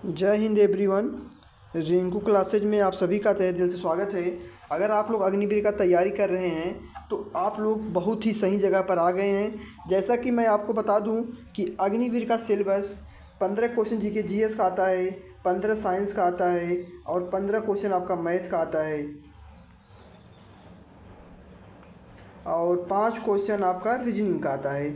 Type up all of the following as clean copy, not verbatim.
जय Hind everyone. Rinku classes में आप सभी का तहे दिल से स्वागत है। अगर आप लोग अग्निवीर का तैयारी कर रहे हैं तो आप लोग बहुत ही सही जगह पर आ गए हैं। जैसा कि मैं आपको बता दूं कि अग्निवीर का सिलेबस 15 क्वेश्चन जीके जीएस का आता है, 15 साइंस का आता है और 15 क्वेश्चन आपका मैथ का आता है और 5 क्वेश्चन आपका रीजनिंग का आता है।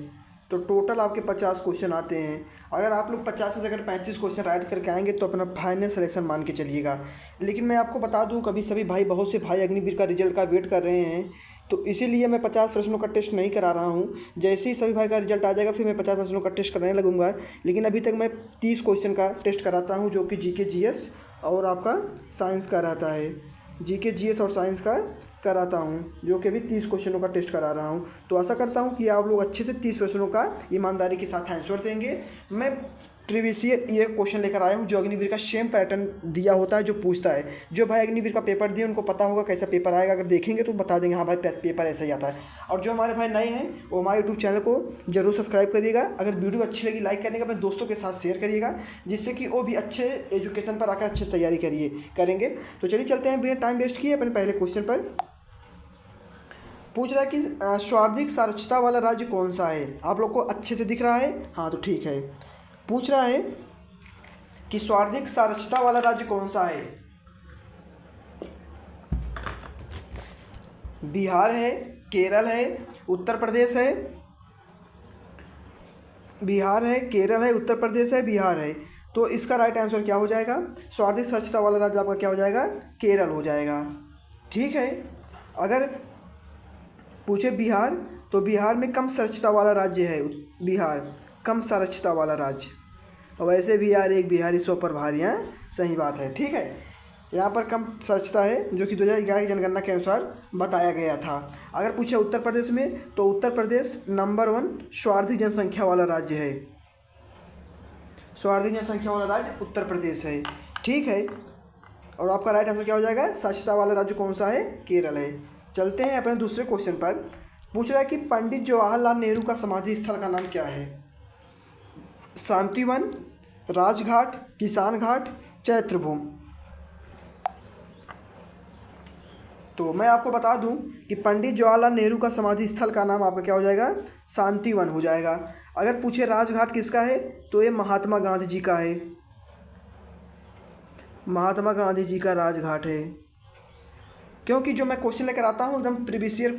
तो टोटल आपके 50 क्वेश्चन आते हैं। अगर आप लोग 50 में से अगर 35 क्वेश्चन राइट करके आएंगे तो अपना फाइनल सिलेक्शन मान के चलिएगा। लेकिन मैं आपको बता दूं, कभी सभी भाई, बहुत से भाई अग्निवीर का रिजल्ट का वेट कर रहे हैं, तो इसीलिए मैं 50 प्रश्नों का टेस्ट नहीं करा रहा हूं। जैसे ही सभी भाई का रिजल्ट आ जाएगा फिर मैं 50 प्रश्नों का टेस्ट कराने लगूंगा। लेकिन अभी तक मैं 30 क्वेश्चन का टेस्ट कराता हूँ, जो कि जीके जीएस और आपका साइंस का रहता है। जीके जीएस और साइंस का कराता हूँ, जो कि अभी 30 क्वेश्चनों का टेस्ट करा रहा हूँ। तो आशा करता हूँ कि आप लोग अच्छे से 30 प्रश्नों का ईमानदारी के साथ आंसर देंगे। मैं प्रीवियस ईयर क्वेश्चन लेकर आया हूँ, जो अग्निवीर का सेम पैटर्न दिया होता है, जो पूछता है। जो भाई अग्निवीर का पेपर दिए उनको पता होगा कैसा पेपर आएगा। अगर देखेंगे तो बता देंगे हाँ भाई पेपर ऐसा ही आता है। और जो हमारे भाई नए हैं वो हमारे यूट्यूब चैनल को जरूर सब्सक्राइब करिएगा। अगर वीडियो अच्छी लगी लाइक करने का, अपने दोस्तों के साथ शेयर करिएगा, जिससे कि वो भी अच्छे एजुकेशन पर आकर अच्छे तैयारी करेंगे। तो चलिए चलते हैं बिना टाइम वेस्ट किए अपने पहले क्वेश्चन पर। पूछ रहा है कि सर्वाधिक साक्षरता वाला राज्य कौन सा है। आप लोग को अच्छे से दिख रहा है? हाँ तो ठीक है। पूछ रहा है कि सर्वाधिक साक्षरता वाला राज्य कौन सा है। बिहार है, केरल है, उत्तर प्रदेश है। बिहार है, केरल है, उत्तर प्रदेश है, बिहार है। तो इसका राइट आंसर क्या हो जाएगा? सर्वाधिक साक्षरता वाला राज्य आपका क्या हो जाएगा? केरल हो जाएगा। ठीक है। अगर पूछे बिहार, तो बिहार में कम साक्षरता वाला राज्य है। बिहार कम साक्षरता वाला राज्य। और वैसे भी यार एक बिहारी 100 पर भारी हैं, सही बात है। ठीक है, यहाँ पर कम साक्षरता है, जो कि 2011 की जनगणना के अनुसार बताया गया था। अगर पूछे उत्तर प्रदेश में, तो उत्तर प्रदेश नंबर 1 सर्वाधिक जनसंख्या वाला राज्य है। सर्वाधिक जनसंख्या वाला राज्य उत्तर प्रदेश है। ठीक है। और आपका राइट आंसर क्या हो जाएगा? साक्षरता वाला राज्य कौन सा है? केरल है। चलते हैं अपने दूसरे क्वेश्चन पर। पूछ रहा है कि पंडित जवाहरलाल नेहरू का समाधि स्थल का नाम क्या है। शांतिवन, राजघाट, किसान घाट, चैत्रभूम। तो मैं आपको बता दूं कि पंडित जवाहरलाल नेहरू का समाधि स्थल का नाम आपका क्या हो जाएगा? शांतिवन हो जाएगा। अगर पूछे राजघाट किसका है, तो ये महात्मा गांधी जी का है। महात्मा गांधी जी का राजघाट है। क्योंकि जो मैं क्वेश्चन लेकर आता हूँ एकदम प्रीवियस ईयर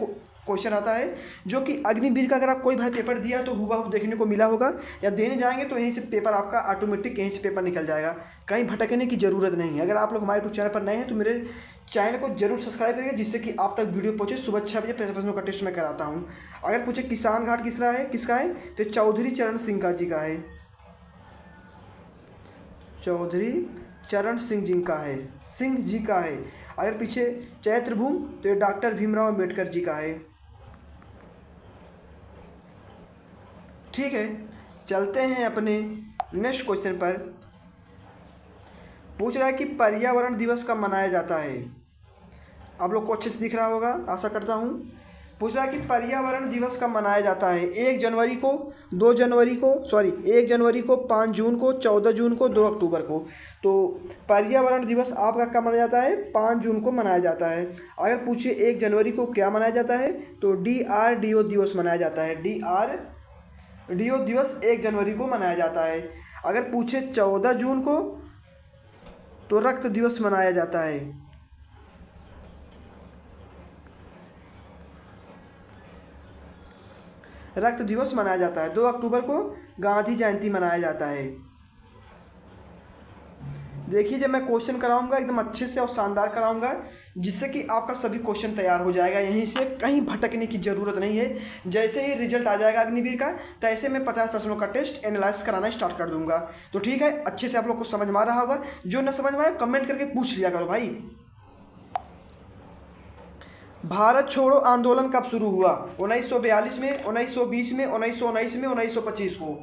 क्वेश्चन आता है, जो कि अग्निवीर का अगर आप कोई भाई पेपर दिया तो हुआ देखने को मिला होगा, या देने जाएंगे तो यहीं से पेपर आपका ऑटोमेटिक यहीं से पेपर निकल जाएगा। कहीं भटकने की ज़रूरत नहीं है। अगर आप लोग हमारे यूट्यूब चैनल पर नए हैं तो मेरे चैनल को जरूर सब्सक्राइब करिएगा, जिससे कि आप तक वीडियो पहुँचे। सुबह 6 बजे प्रश्नों का टेस्ट मैं कराता हूँ। अगर पूछे किसान घाट किसका है, तो चौधरी चरण सिंह का जी का है। चौधरी चरण सिंह जी का है। अगर पीछे चैत्रभूम, तो ये डॉक्टर भीमराव अम्बेडकर जी का है। ठीक है। चलते हैं अपने नेक्स्ट क्वेश्चन पर। पूछ रहा है कि पर्यावरण दिवस कब मनाया जाता है। आप लोग को अच्छे से दिख रहा होगा, आशा करता हूँ। पूछ रहा है कि पर्यावरण दिवस कब मनाया जाता है। 1 जनवरी को, 2 जनवरी को, 1 जनवरी को, 5 जून को, 14 जून को, 2 अक्टूबर को। तो पर्यावरण दिवस आपका कब मनाया जाता है? 5 जून को मनाया जाता है। अगर पूछिए 1 जनवरी को क्या मनाया जाता है, तो DRDO दिवस मनाया जाता है। DRDO दिवस 1 जनवरी को मनाया जाता है। अगर पूछे 14 जून को, तो रक्त दिवस मनाया जाता है। रक्त दिवस मनाया जाता है। 2 अक्टूबर को गांधी जयंती मनाया जाता है। देखिए, जब मैं क्वेश्चन कराऊंगा एकदम अच्छे से और शानदार कराऊंगा, जिससे कि आपका सभी क्वेश्चन तैयार हो जाएगा। यहीं से कहीं भटकने की ज़रूरत नहीं है। जैसे ही रिजल्ट आ जाएगा अग्निवीर का, तैसे मैं 50 प्रश्नों का टेस्ट एनालाइज कराना स्टार्ट कर दूंगा। तो ठीक है, अच्छे से आप लोग को समझ में आ रहा होगा। जो न समझ में आए कमेंट करके पूछ लिया करो भाई। भारत छोड़ो आंदोलन कब शुरू हुआ? 1942 में, 1920 में, 1919 में, 1925 को।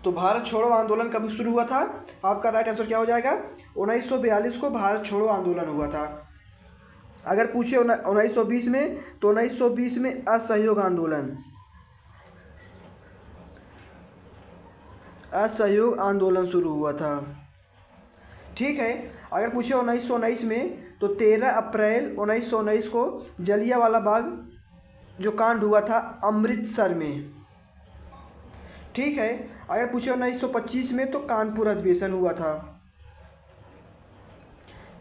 तो भारत छोड़ो आंदोलन कब शुरू हुआ था? आपका राइट आंसर क्या हो जाएगा? 1942 को भारत छोड़ो आंदोलन हुआ था। अगर पूछे 1920 में, तो 1920 में असहयोग आंदोलन। असहयोग आंदोलन शुरू हुआ था। ठीक है। अगर पूछे 1919 में, तो 13 अप्रैल 1919 को जलियांवाला बाग जो कांड हुआ था अमृतसर में। ठीक है। अगर पूछे 1925 में, तो कानपुर अधिवेशन हुआ था,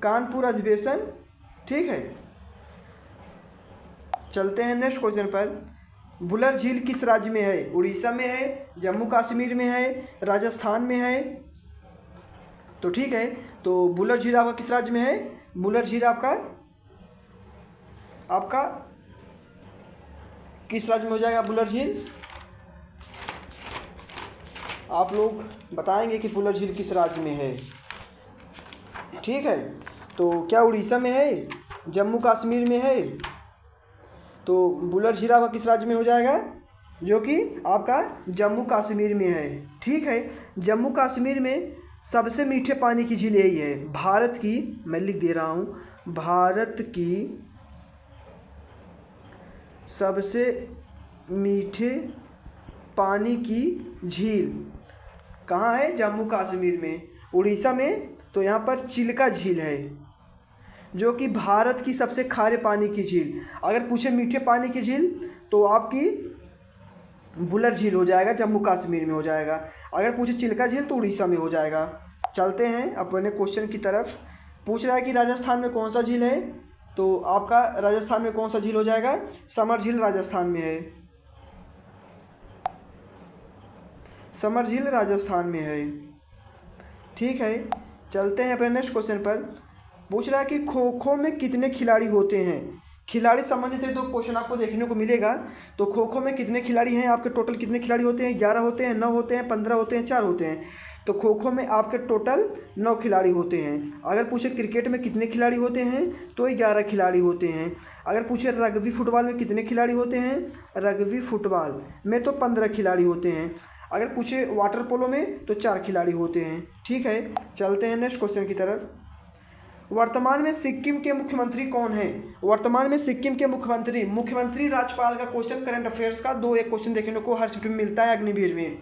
कानपुर अधिवेशन। ठीक है। चलते हैं नेक्स्ट क्वेश्चन पर। बुलर झील किस राज्य में है? उड़ीसा में है, जम्मू कश्मीर में है, राजस्थान में है। तो ठीक है, तो बुलर झील आपका किस राज्य में है? बुलर झील आपका आपका किस राज्य में हो जाएगा बुलर झील? आप लोग बताएंगे कि बुलर झील किस राज्य में है। ठीक है, तो क्या उड़ीसा में है, जम्मू कश्मीर में है? तो बुलर झील आपका किस राज्य में हो जाएगा? जो कि आपका जम्मू कश्मीर में है। ठीक है। जम्मू कश्मीर में सबसे मीठे पानी की झील यही है, भारत की, मैं लिख दे रहा हूँ, भारत की सबसे मीठे पानी की झील कहाँ है? जम्मू कश्मीर में। उड़ीसा में तो यहाँ पर चिल्का झील है, जो कि भारत की सबसे खारे पानी की झील। अगर पूछे मीठे पानी की झील, तो आपकी बुलर झील हो जाएगा, जम्मू कश्मीर में हो जाएगा। अगर पूछे चिल्का झील, तो उड़ीसा में हो जाएगा। चलते हैं अपने क्वेश्चन की तरफ। पूछ रहा है कि राजस्थान में कौन सा झील है? तो आपका राजस्थान में कौन सा झील हो जाएगा? समर झील राजस्थान में है, समर झील राजस्थान में है। ठीक है। चलते हैं अपने नेक्स्ट क्वेश्चन पर। पूछ रहा है कि खो खो में कितने खिलाड़ी होते हैं? खिलाड़ी संबंधित है, तो क्वेश्चन आपको देखने को मिलेगा। तो खो खो में कितने खिलाड़ी हैं आपके? टोटल कितने खिलाड़ी होते हैं? 11 होते हैं, 9 होते हैं, 15 होते हैं, 4 होते हैं। तो खो खो में आपके टोटल 9 खिलाड़ी होते हैं। अगर पूछे क्रिकेट में कितने खिलाड़ी होते हैं, तो 11 खिलाड़ी होते हैं। अगर पूछे रग्बी फुटबॉल में कितने खिलाड़ी होते हैं? रग्बी फुटबॉल में तो 15 खिलाड़ी होते हैं। अगर पूछे वाटर पोलो में, तो 4 खिलाड़ी होते हैं। ठीक है। चलते हैं नेक्स्ट क्वेश्चन की तरफ। वर्तमान में सिक्किम के मुख्यमंत्री कौन है? वर्तमान में सिक्किम के मुख्यमंत्री राज्यपाल का क्वेश्चन करंट अफेयर्स का 2 एक क्वेश्चन देखने को हर शिफ्ट में मिलता है अग्निवीर में।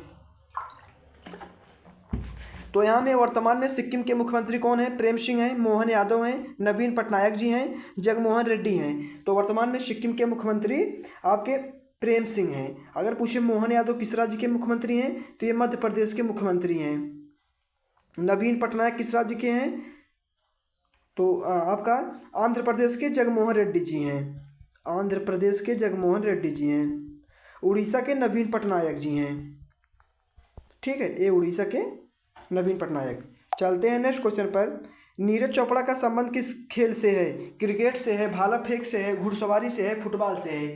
तो यहाँ में वर्तमान में सिक्किम के मुख्यमंत्री कौन है? प्रेम सिंह हैं, मोहन यादव हैं, नवीन पटनायक जी हैं, जगमोहन रेड्डी हैं। तो वर्तमान में सिक्किम के मुख्यमंत्री आपके प्रेम सिंह हैं। अगर पूछे मोहन यादव किस राज्य के मुख्यमंत्री हैं, तो ये मध्य प्रदेश के मुख्यमंत्री हैं। नवीन पटनायक किस राज्य के हैं? तो आपका आंध्र प्रदेश के जगमोहन रेड्डी जी हैं, आंध्र प्रदेश के जगमोहन रेड्डी जी हैं। उड़ीसा के नवीन पटनायक जी हैं। ठीक है, ये उड़ीसा के नवीन पटनायक। चलते हैं नेक्स्ट क्वेश्चन पर। नीरज चोपड़ा का संबंध किस खेल से है? क्रिकेट से है, भाला फेंक से है, घुड़सवारी से है, फुटबॉल से है?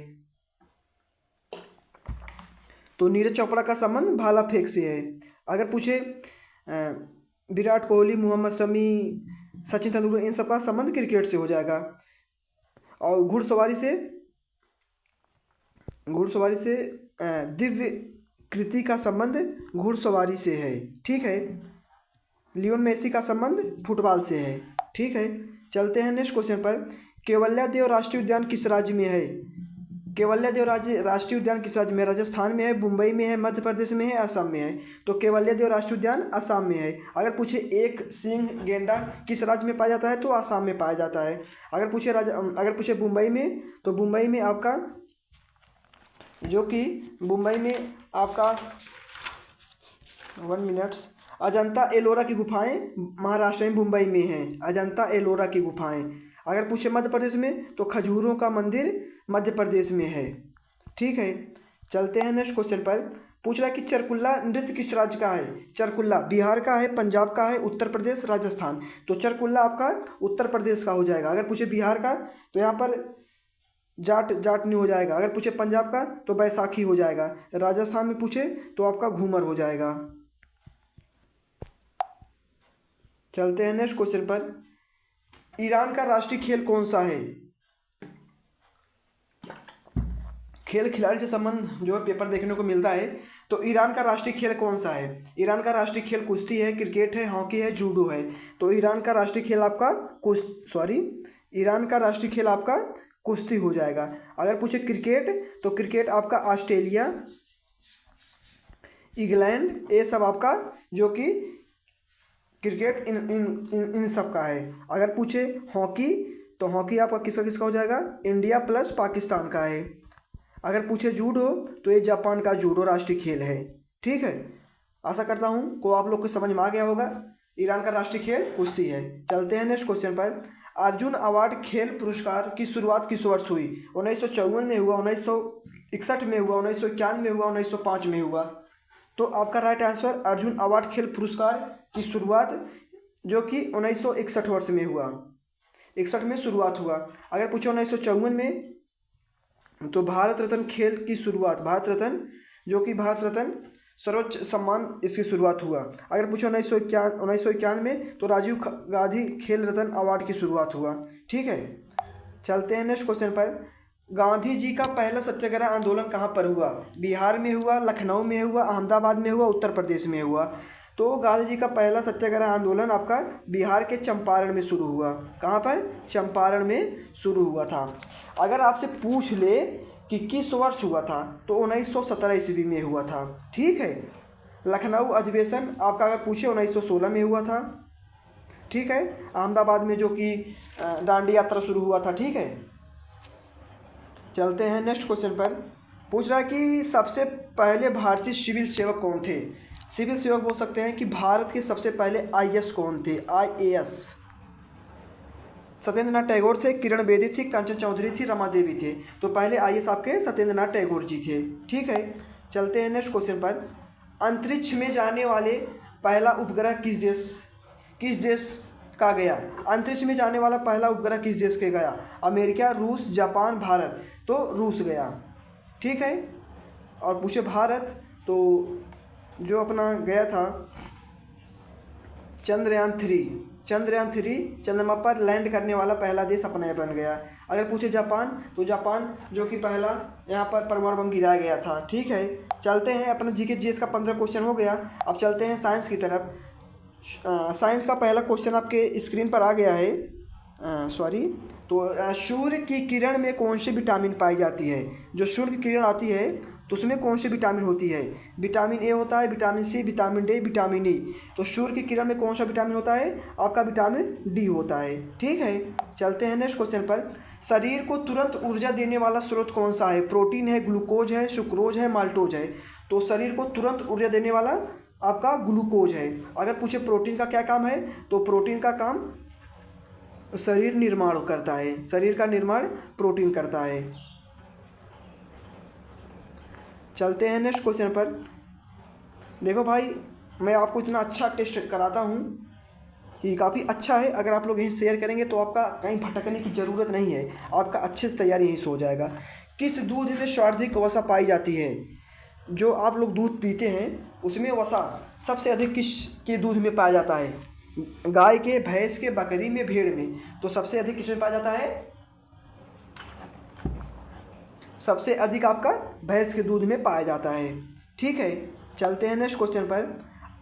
तो नीरज चोपड़ा का संबंध भाला फेंक से है। अगर पूछे विराट कोहली, मोहम्मद शमी, सचिन तेंदुलकर, इन सबका संबंध क्रिकेट से हो जाएगा। और घुड़सवारी से दिव्य कृति का संबंध घुड़सवारी से है। ठीक है। लियोन मेसी का संबंध फुटबॉल से है। ठीक है। चलते हैं नेक्स्ट क्वेश्चन पर। केवल्या देव राष्ट्रीय उद्यान किस राज्य में है? केवल्या देव राष्ट्रीय उद्यान किस राज्य में है? राजस्थान में है, मुंबई में है, मध्य प्रदेश में है, असम में है? तो केवल्या देव राष्ट्रीय उद्यान असम में है। अगर पूछे एक सिंह गेंडा किस राज्य में पाया जाता है, तो असम में पाया जाता है। अगर पूछे मुंबई में, तो मुंबई में आपका मुंबई में आपका 1 मिनट, अजंता एलोरा की गुफाएं महाराष्ट्र में मुंबई में हैं, अजंता एलोरा की गुफाएं। अगर पूछे मध्य प्रदेश में, तो खजूरों का मंदिर मध्य प्रदेश में है। ठीक है। चलते हैं नेक्स्ट क्वेश्चन पर। पूछ रहा है कि चरकुल्ला नृत्य किस राज्य का है? चरकुल्ला बिहार का है, पंजाब का है, उत्तर प्रदेश, राजस्थान? तो चरकुल्ला आपका उत्तर प्रदेश का हो जाएगा। अगर पूछे बिहार का, तो यहाँ पर जाट नहीं हो जाएगा। अगर पूछे पंजाब का, तो बैसाखी हो जाएगा। राजस्थान में पूछे, तो आपका घूमर हो जाएगा। चलते हैं नेक्स्ट क्वेश्चन पर। ईरान का राष्ट्रीय खेल कौन सा है? खेल खिलाड़ी से संबंध जो है पेपर देखने को मिलता है। तो ईरान का राष्ट्रीय खेल कौन सा है? ईरान का राष्ट्रीय खेल कुश्ती है, क्रिकेट है, हॉकी है, जूडो है। तो ईरान का राष्ट्रीय खेल आपका ईरान का राष्ट्रीय खेल आपका कुश्ती हो जाएगा। अगर पूछे क्रिकेट, तो क्रिकेट आपका ऑस्ट्रेलिया, इंग्लैंड, ये सब आपका जो कि क्रिकेट इन सब का है। अगर पूछे हॉकी तो हॉकी आपका किसका किसका हो जाएगा, इंडिया प्लस पाकिस्तान का है। अगर पूछे जूडो तो ये जापान का जूडो राष्ट्रीय खेल है। ठीक है, आशा करता हूँ को आप लोग को समझ में आ गया होगा। ईरान का राष्ट्रीय खेल कुश्ती है। चलते हैं नेक्स्ट क्वेश्चन पर। अर्जुन अवार्ड खेल पुरस्कार की शुरुआत किस वर्ष हुई? 1954 में हुआ, 1961 में हुआ, 1991 में हुआ, 1905 में हुआ। तो आपका राइट आंसर अर्जुन अवार्ड खेल पुरस्कार की शुरुआत जो कि 1961 वर्ष में हुआ, 61 में शुरुआत हुआ। अगर पूछे 1954 में तो भारत रत्न खेल की शुरुआत, भारत रत्न जो कि भारत रत्न सर्वोच्च सम्मान, इसकी शुरुआत हुआ। अगर पूछो 1991 में तो राजीव गांधी खेल रत्न अवार्ड की शुरुआत हुआ। ठीक है, चलते हैं नेक्स्ट क्वेश्चन पर। गांधी जी का पहला सत्याग्रह आंदोलन कहाँ पर हुआ? बिहार में हुआ, लखनऊ में हुआ, अहमदाबाद में हुआ, उत्तर प्रदेश में हुआ। तो गांधी जी का पहला सत्याग्रह आंदोलन आपका बिहार के चंपारण में शुरू हुआ। कहाँ पर? चंपारण में शुरू हुआ था। अगर आपसे पूछ ले कि किस वर्ष हुआ था तो 1917 ईस्वी में हुआ था। ठीक है, लखनऊ अधिवेशन आपका अगर पूछे 1916 में हुआ था। ठीक है, अहमदाबाद में जो कि दांडी यात्रा शुरू हुआ था। ठीक है, चलते हैं नेक्स्ट क्वेश्चन पर। पूछ रहा है कि सबसे पहले भारतीय सिविल सेवक कौन थे? सिविल सेवक बोल सकते हैं कि भारत के सबसे पहले आईएएस कौन थे? आईएएस सत्येंद्र नाथ टैगोर थे, किरण बेदी थी, कंचन चौधरी थी, रमा देवी थे। तो पहले आईएएस आपके सत्येंद्र नाथ टैगोर जी थे। ठीक है, चलते हैं नेक्स्ट क्वेश्चन पर। अंतरिक्ष में जाने वाले पहला उपग्रह किस देश का गया? अंतरिक्ष में जाने वाला पहला उपग्रह किस देश के गया? अमेरिका, रूस, जापान, भारत। तो रूस गया। ठीक है, और पूछे भारत तो जो अपना गया था चंद्रयान 3 चंद्रमा पर लैंड करने वाला पहला देश अपना ये बन गया। अगर पूछे जापान तो जापान जो कि पहला यहाँ पर परमाणु बम गिराया गया था। ठीक है, चलते हैं अपना जीके जीएस का 15 क्वेश्चन हो गया। अब चलते हैं साइंस की तरफ। साइंस का पहला क्वेश्चन आपके स्क्रीन पर आ गया है। तो सूर्य की किरण में कौन सी विटामिन पाई जाती है? जो सूर्य की किरण आती है तो उसमें कौन सी विटामिन होती है? विटामिन ए होता है, vitamin C, vitamin D, vitamin E. तो सूर्य की किरण में कौन सा विटामिन होता है? आपका विटामिन डी होता है। ठीक है, चलते हैं नेक्स्ट क्वेश्चन पर। शरीर को तुरंत ऊर्जा देने वाला स्रोत कौन सा है? प्रोटीन है, ग्लूकोज है, सुक्रोज है, माल्टोज है। तो शरीर को तुरंत ऊर्जा देने वाला आपका ग्लूकोज है। अगर पूछे प्रोटीन का क्या काम है तो प्रोटीन का काम शरीर निर्माण करता है, शरीर का निर्माण प्रोटीन करता है। चलते हैं नेक्स्ट क्वेश्चन पर। देखो भाई, मैं आपको इतना अच्छा टेस्ट कराता हूँ कि काफ़ी अच्छा है। अगर आप लोग यहीं शेयर करेंगे तो आपका कहीं भटकने की ज़रूरत नहीं है, आपका अच्छे से तैयारी यहीं से हो जाएगा। किस दूध में सर्वाधिक वसा पाई जाती है? जो आप लोग दूध पीते हैं उसमें वसा सबसे अधिक किस के दूध में पाया जाता है? गाय के, भैंस के, बकरी में, भेड़ में। तो सबसे अधिक किसमें पाया जाता है? सबसे अधिक आपका भैंस के दूध में पाया जाता है। ठीक है, चलते हैं नेक्स्ट क्वेश्चन पर।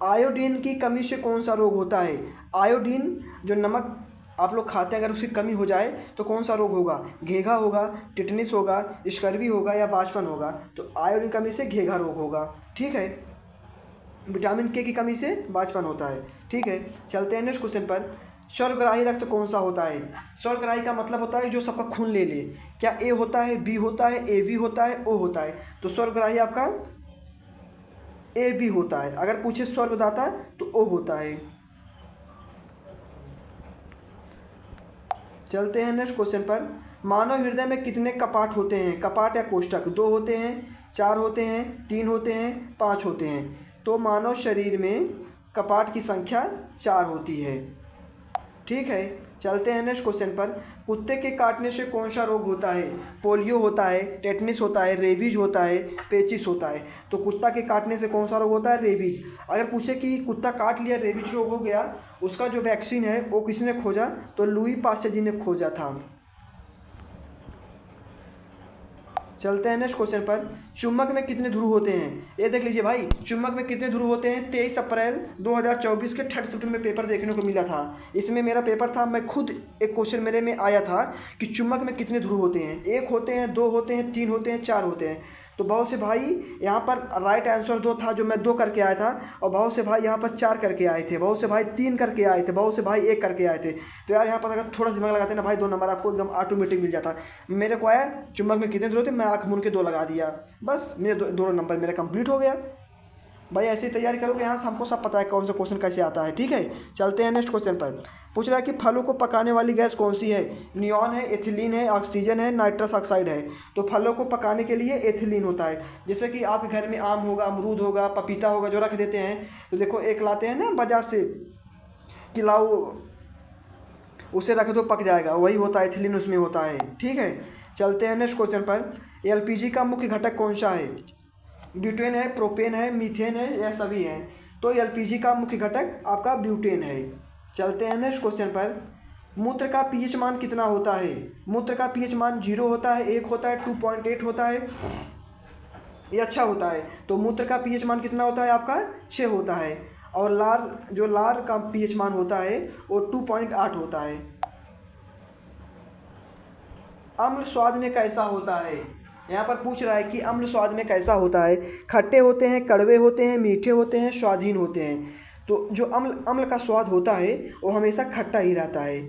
आयोडीन की कमी से कौन सा रोग होता है? आयोडीन जो नमक आप लोग खाते हैं अगर उसकी कमी हो जाए तो कौन सा रोग होगा? घेघा होगा, टिटनिस होगा, स्कर्वी होगा या बाचपन होगा। तो आयोडीन कमी से घेघा रोग होगा। ठीक है, विटामिन के की कमी से बाचपन होता है। ठीक है, चलते हैं नेक्स्ट क्वेश्चन पर। स्वर्गग्राही रक्त कौन सा होता है? स्वर्गग्राही का मतलब होता है जो सबका खून ले ले। क्या ए होता है, बी होता है, ए बी होता है, ओ होता है? तो स्वर्गग्राही आपका ए बी होता है। अगर पूछे स्वर्गदाता तो ओ होता है। चलते हैं नेक्स्ट क्वेश्चन पर। मानव हृदय में कितने कपाट होते हैं? कपाट या कोष्ठक 2 होते हैं, 4 होते हैं, 3 होते हैं, 5 होते हैं। तो मानव शरीर में कपाट की संख्या 4 होती है। ठीक है, चलते हैं नेक्स्ट क्वेश्चन पर। कुत्ते के काटने से कौन सा रोग होता है? पोलियो होता है, टेटनिस होता है, रेबीज होता है, पेचिस होता है। तो कुत्ता के काटने से कौन सा रोग होता है? रेबीज। अगर पूछे कि कुत्ता काट लिया, रेबीज रोग हो गया, उसका जो वैक्सीन है वो किसने खोजा? तो लुई पास्चर जी ने खोजा था। चलते हैं नेक्स्ट क्वेश्चन पर। चुम्बक में कितने ध्रुव होते हैं? ये देख लीजिए भाई, चुम्बक में कितने ध्रुव होते हैं? 23 अप्रैल 2024 के 3rd शिफ्ट में पेपर देखने को मिला था। इसमें मेरा पेपर था, मैं खुद एक क्वेश्चन मेरे में आया था कि चुम्बक में कितने ध्रुव होते हैं? 1 होते हैं, 2 होते हैं, 3 होते हैं, 4 होते हैं। तो बहुत से भाई यहाँ पर राइट आंसर 2 था, जो मैं 2 करके आया था, और बहुत से भाई यहाँ पर 4 करके आए थे, बहुत से भाई 3 करके आए थे, बहुत से भाई 1 करके आए थे। तो यार यहाँ पर अगर थोड़ा दिमाग लगाते ना भाई, 2 नंबर आपको एकदम ऑटोमेटिक मिल जाता। मेरे को आया चुम्बक में कितने थे, मैं आँख मूंद के 2 लगा दिया, बस मेरे 2 नंबर मेरा कंप्लीट हो गया। भाई ऐसे ही तैयारी करोगे, यहाँ से हमको सब पता है कौन सा क्वेश्चन कैसे आता है। ठीक है, चलते हैं नेक्स्ट क्वेश्चन पर। पूछ रहा है कि फलों को पकाने वाली गैस कौन सी है? नियॉन है, एथिलीन है, ऑक्सीजन है, नाइट्रस ऑक्साइड है। तो फलों को पकाने के लिए एथिलीन होता है। जैसे कि आपके घर में आम होगा, अमरूद होगा, पपीता होगा, जो रख देते हैं, तो देखो एक लाते हैं ना बाजार से कि लाओ उसे रख दो पक जाएगा, वही होता है, एथिलीन उसमें होता है। ठीक है, चलते हैं नेक्स्ट क्वेश्चन पर। एलपीजी का मुख्य घटक कौन सा है? ब्यूटेन है, प्रोपेन है, मीथेन है, या सभी हैं? तो एलपीजी का मुख्य घटक आपका ब्यूटेन है। चलते हैं नेक्स्ट क्वेश्चन पर। मूत्र का पीएच मान कितना होता है? मूत्र का पीएच मान 0 होता है, 1 होता है, 2.8 होता है, ये अच्छा होता है। तो मूत्र का पीएच मान कितना होता है आपका? 6 होता है। और लार का पीएच मान होता है वो 2.8 होता है। अम्ल स्वाद में कैसा होता है? यहाँ पर पूछ रहा है कि अम्ल स्वाद में कैसा होता है। खट्टे होते हैं, कड़वे होते हैं, मीठे होते हैं, स्वादहीन होते हैं। तो जो अम्ल का स्वाद होता है वो हमेशा खट्टा ही रहता है।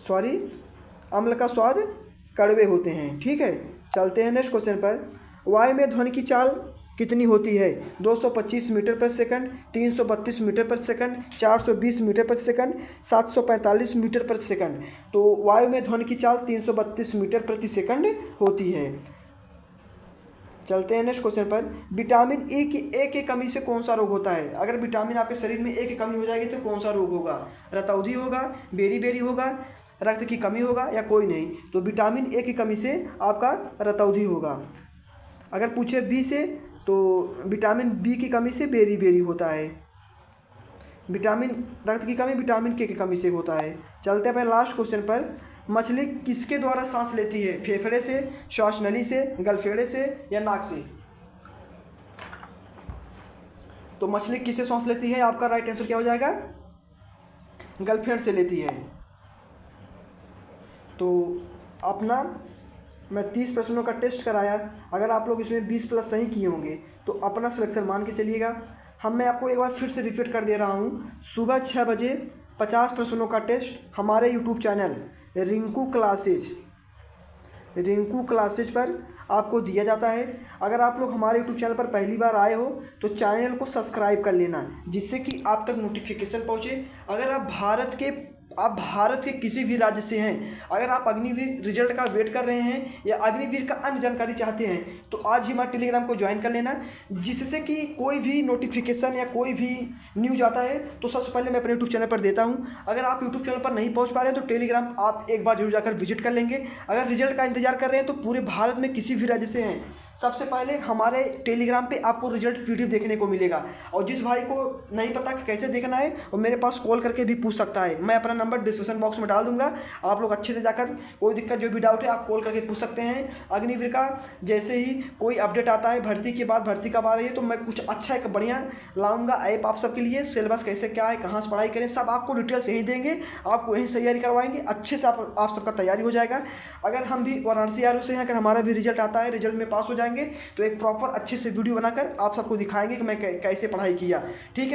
सॉरी, अम्ल का स्वाद कड़वे होते हैं। ठीक है, चलते हैं नेक्स्ट क्वेश्चन पर। वायु में ध्वनि की चाल कितनी होती है? 225 मीटर प्रति सेकंड, 332 मीटर प्रति सेकंड, 420 मीटर प्रति सेकंड, 745 मीटर प्रति सेकंड। तो वायु में ध्वनि की चाल 332 मीटर प्रति सेकंड होती है। चलते हैं नेक्स्ट क्वेश्चन पर। विटामिन ए की कमी से कौन सा रोग होता है? अगर विटामिन आपके शरीर में ए की कमी हो जाएगी तो कौन सा रोग होगा? रतौंधी होगा, बेरी होगा, रक्त की कमी होगा, या कोई नहीं? तो विटामिन ए की कमी से आपका रतौंधी होगा। अगर पूछे बी से तो विटामिन बी की कमी से बेरी होता है। रक्त की कमी विटामिन के की कमी से होता है। चलते हैं लास्ट क्वेश्चन पर। मछली किसके द्वारा सांस लेती है? फेफड़े से, श्वास नली से, गलफेड़े से, या नाक से? तो मछली किससे सांस लेती है? आपका राइट आंसर क्या हो जाएगा? गलफेड़ से लेती है। तो अपना मैं 30 प्रश्नों का टेस्ट कराया, अगर आप लोग इसमें 20+ सही किए होंगे तो अपना सिलेक्शन मान के चलिएगा। मैं आपको एक बार फिर से रिपीट कर दे रहा हूँ, सुबह 6 बजे 50 प्रश्नों का टेस्ट हमारे यूट्यूब चैनल रिंकू क्लासेज पर आपको दिया जाता है। अगर आप लोग हमारे यूट्यूब चैनल पर पहली बार आए हो तो चैनल को सब्सक्राइब कर लेना, जिससे कि आप तक नोटिफिकेशन पहुँचे। अगर आप भारत के किसी भी राज्य से हैं, अगर आप अग्निवीर रिजल्ट का वेट कर रहे हैं या अग्निवीर का अन्य जानकारी चाहते हैं, तो आज ही हमारे टेलीग्राम को ज्वाइन कर लेना, जिससे कि कोई भी नोटिफिकेशन या कोई भी न्यूज आता है तो सबसे पहले मैं अपने यूट्यूब चैनल पर देता हूं। अगर आप यूट्यूब चैनल पर नहीं पहुंच पा रहे हैं तो टेलीग्राम आप एक बार जरूर जाकर विजिट कर लेंगे। अगर रिजल्ट का इंतजार कर रहे हैं तो पूरे भारत में किसी भी राज्य से हैं, सबसे पहले हमारे टेलीग्राम पे आपको रिजल्ट पीडीएफ देखने को मिलेगा। और जिस भाई को नहीं पता कि कैसे देखना है वो मेरे पास कॉल करके भी पूछ सकता है, मैं अपना नंबर डिस्क्रिप्शन बॉक्स में डाल दूंगा। आप लोग अच्छे से जाकर कोई दिक्कत जो भी डाउट है आप कॉल करके पूछ सकते हैं। अग्निवीर का जैसे ही कोई अपडेट आता है, भर्ती के बाद भर्ती कब आ रही है, तो मैं कुछ अच्छा एक बढ़िया लाऊंगा ऐप आप सबके लिए। सिलेबस कैसे क्या है, कहाँ से पढ़ाई करें, सब आपको डिटेल्स यहीं देंगे, आपको यहीं तैयारी करवाएंगे, अच्छे से आप सबका तैयारी हो जाएगा। अगर हम भी वाराणसी आर से हैं, अगर हमारा भी रिजल्ट आता है, रिजल्ट में पास हो जाएंगे तो एक प्रॉपर अच्छे से वीडियो बनाकर आप सबको दिखाएंगे कि मैं कैसे पढ़ाई किया। ठीक है।